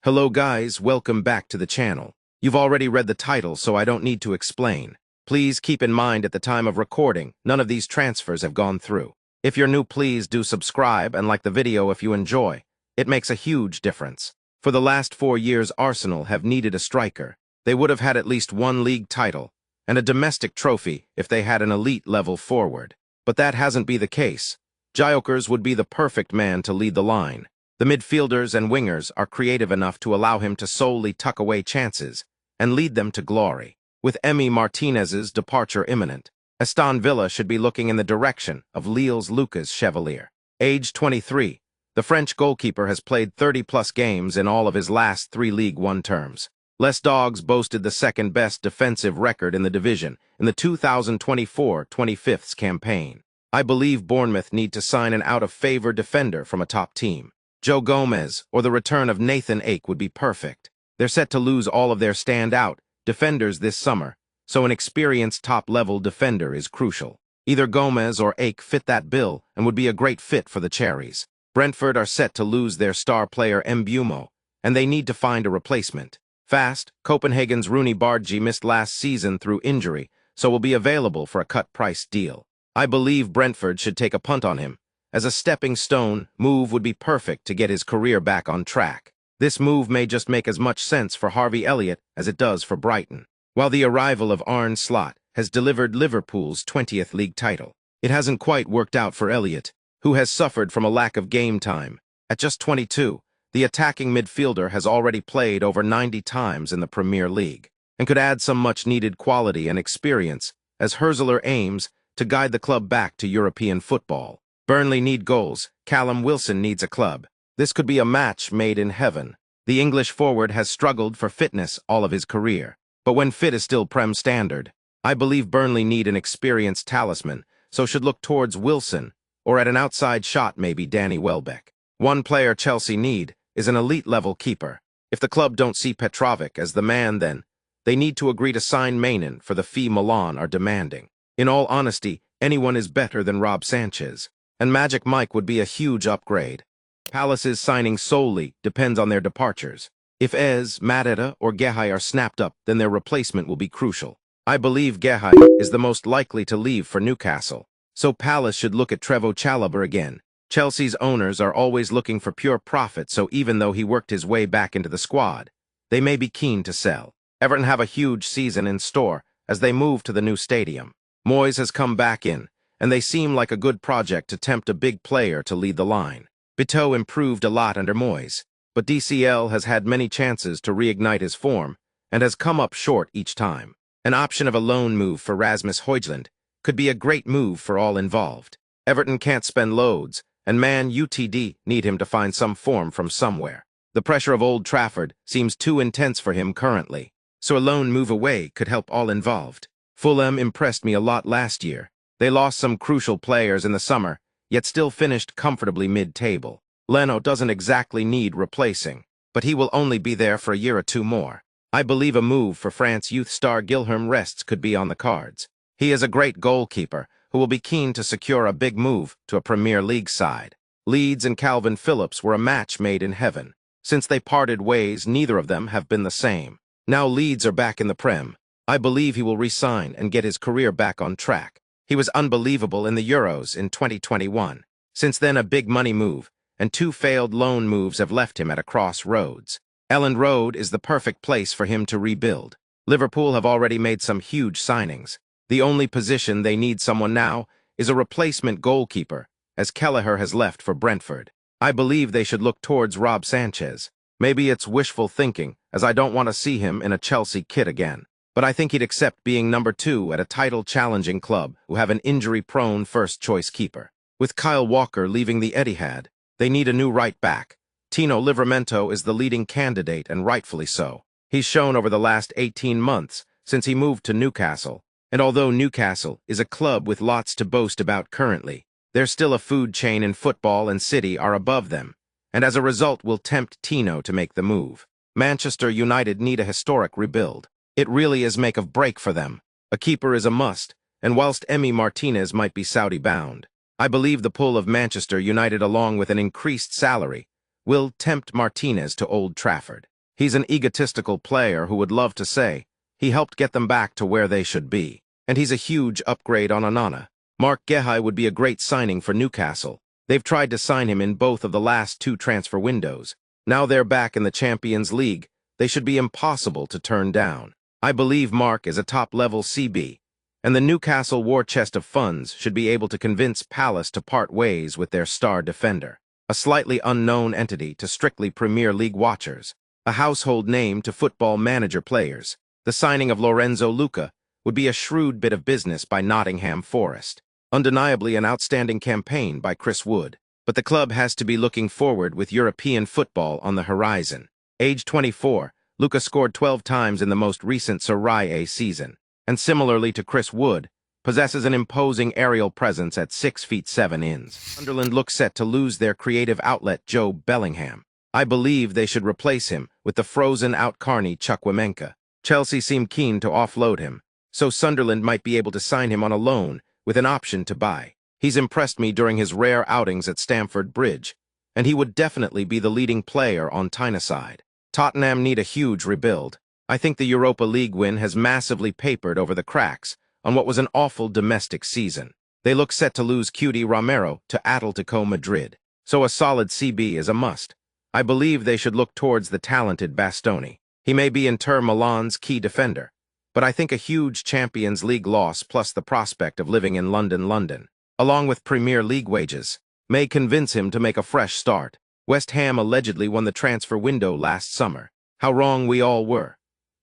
Hello guys, welcome back to the channel. You've already read the title, so I don't need to explain. Please keep in mind at the time of recording, none of these transfers have gone through. If you're new, please do subscribe and like the video if you enjoy. It makes a huge difference. For the last 4 years, Arsenal have needed a striker. They would have had at least one league title and a domestic trophy if they had an elite-level forward. But that hasn't been the case. Gyökeres would be the perfect man to lead the line. The midfielders and wingers are creative enough to allow him to solely tuck away chances and lead them to glory. With Emi Martinez's departure imminent, Aston Villa should be looking in the direction of Lille's Lucas Chevalier. Aged 23, the French goalkeeper has played 30-plus games in all of his last 3 League One terms. Les Dogs boasted the second-best defensive record in the division in the 2024-25 campaign. I believe Bournemouth need to sign an out-of-favor defender from a top team. Joe Gomez or the return of Nathan Ake would be perfect. They're set to lose all of their standout defenders this summer, so an experienced top-level defender is crucial. Either Gomez or Ake fit that bill and would be a great fit for the Cherries. Brentford are set to lose their star player Mbeumo, and they need to find a replacement. Fast, Copenhagen's Rooney Bargi missed last season through injury, so will be available for a cut-price deal. I believe Brentford should take a punt on him. As a stepping stone, move would be perfect to get his career back on track. This move may just make as much sense for Harvey Elliott as it does for Brighton. While the arrival of Arne Slot has delivered Liverpool's 20th league title, it hasn't quite worked out for Elliott, who has suffered from a lack of game time. At just 22, the attacking midfielder has already played over 90 times in the Premier League and could add some much-needed quality and experience as Herzler aims to guide the club back to European football. Burnley need goals. Callum Wilson needs a club. This could be a match made in heaven. The English forward has struggled for fitness all of his career, but when fit is still Prem standard. I believe Burnley need an experienced talisman, so should look towards Wilson, or at an outside shot maybe Danny Welbeck. One player Chelsea need is an elite-level keeper. If the club don't see Petrovic as the man, then they need to agree to sign Mainan for the fee Milan are demanding. In all honesty, anyone is better than Rob Sanchez. And Magic Mike would be a huge upgrade. Palace's signing solely depends on their departures. If Ez, Mateta, or Gehay are snapped up, then their replacement will be crucial. I believe Gehay is the most likely to leave for Newcastle, so Palace should look at Trevoh Chalobah again. Chelsea's owners are always looking for pure profit, so even though he worked his way back into the squad, they may be keen to sell. Everton have a huge season in store as they move to the new stadium. Moyes has come back in, and they seem like a good project to tempt a big player to lead the line. Bito improved a lot under Moyes, but DCL has had many chances to reignite his form and has come up short each time. An option of a loan move for Rasmus Højlund could be a great move for all involved. Everton can't spend loads, and Man UTD need him to find some form from somewhere. The pressure of Old Trafford seems too intense for him currently, so a loan move away could help all involved. Fulham impressed me a lot last year. They lost some crucial players in the summer, yet still finished comfortably mid-table. Leno doesn't exactly need replacing, but he will only be there for a year or 2 more. I believe a move for France youth star Guilherme Restes could be on the cards. He is a great goalkeeper who will be keen to secure a big move to a Premier League side. Leeds and Calvin Phillips were a match made in heaven. Since they parted ways, neither of them have been the same. Now Leeds are back in the Prem. I believe he will re-sign and get his career back on track. He was unbelievable in the Euros in 2021. Since then, a big money move, and 2 failed loan moves have left him at a crossroads. Elland Road is the perfect place for him to rebuild. Liverpool have already made some huge signings. The only position they need someone now is a replacement goalkeeper, as Kelleher has left for Brentford. I believe they should look towards Rob Sanchez. Maybe it's wishful thinking, as I don't want to see him in a Chelsea kit again. But I think he'd accept being number 2 at a title-challenging club who have an injury-prone first-choice keeper. With Kyle Walker leaving the Etihad, they need a new right-back. Tino Livramento is the leading candidate, and rightfully so. He's shown over the last 18 months since he moved to Newcastle, and although Newcastle is a club with lots to boast about currently, they're still a food chain in football, and City are above them, and as a result will tempt Tino to make the move. Manchester United need a historic rebuild. It really is make or break for them. A keeper is a must, and whilst Emi Martinez might be Saudi-bound, I believe the pull of Manchester United along with an increased salary will tempt Martinez to Old Trafford. He's an egotistical player who would love to say he helped get them back to where they should be. And he's a huge upgrade on Onana. Mark Guehi would be a great signing for Newcastle. They've tried to sign him in both of the last 2 transfer windows. Now they're back in the Champions League. They should be impossible to turn down. I believe Mark is a top-level CB, and the Newcastle war chest of funds should be able to convince Palace to part ways with their star defender. A slightly unknown entity to strictly Premier League watchers. A household name to football manager players. The signing of Lorenzo Luca would be a shrewd bit of business by Nottingham Forest. Undeniably an outstanding campaign by Chris Wood. But the club has to be looking forward with European football on the horizon. Age 24, Luca scored 12 times in the most recent Serie A season, and similarly to Chris Wood, possesses an imposing aerial presence at 6 feet 7 inches. Sunderland looks set to lose their creative outlet Joe Bellingham. I believe they should replace him with the frozen-out carny Chukwuemeka. Chelsea seem keen to offload him, so Sunderland might be able to sign him on a loan with an option to buy. He's impressed me during his rare outings at Stamford Bridge, and he would definitely be the leading player on Tyneside. Tottenham need a huge rebuild. I think the Europa League win has massively papered over the cracks on what was an awful domestic season. They look set to lose Cutie Romero to Atletico Madrid, so a solid CB is a must. I believe they should look towards the talented Bastoni. He may be Inter Milan's key defender, but I think a huge Champions League loss plus the prospect of living in London, along with Premier League wages, may convince him to make a fresh start. West Ham allegedly won the transfer window last summer. How wrong we all were.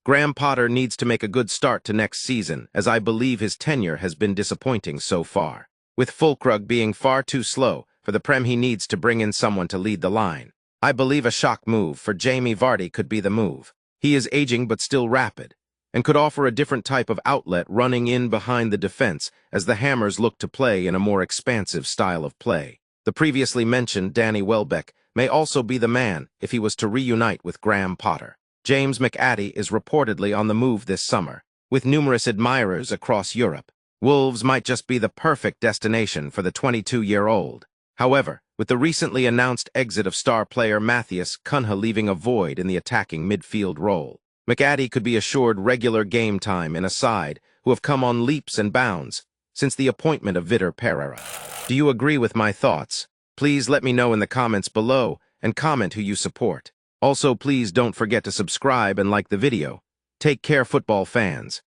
Graham Potter needs to make a good start to next season, as I believe his tenure has been disappointing so far. With Fulkrug being far too slow for the Prem, he needs to bring in someone to lead the line. I believe a shock move for Jamie Vardy could be the move. He is aging but still rapid, and could offer a different type of outlet running in behind the defense as the Hammers look to play in a more expansive style of play. The previously mentioned Danny Welbeck may also be the man if he was to reunite with Graham Potter. James McAtee is reportedly on the move this summer, with numerous admirers across Europe. Wolves might just be the perfect destination for the 22-year-old. However, with the recently announced exit of star player Matthias Cunha leaving a void in the attacking midfield role, McAtee could be assured regular game time in a side who have come on leaps and bounds since the appointment of Vitor Pereira. Do you agree with my thoughts? Please let me know in the comments below and comment who you support. Also, please don't forget to subscribe and like the video. Take care, football fans.